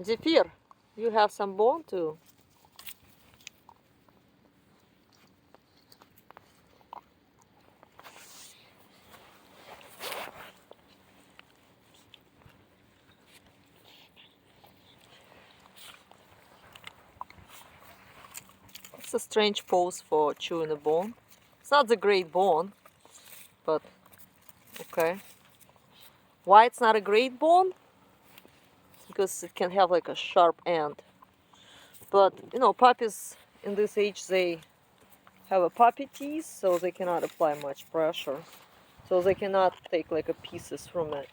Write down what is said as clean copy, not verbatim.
Zephyr, you have some bone too. It's a strange pose for chewing a bone. It's not the great bone, but okay. Why it's not a great bone? Because it can have like a sharp end. But you know, puppies in this age, they have a puppy teeth, so they cannot apply much pressure. So they cannot take like a pieces from it.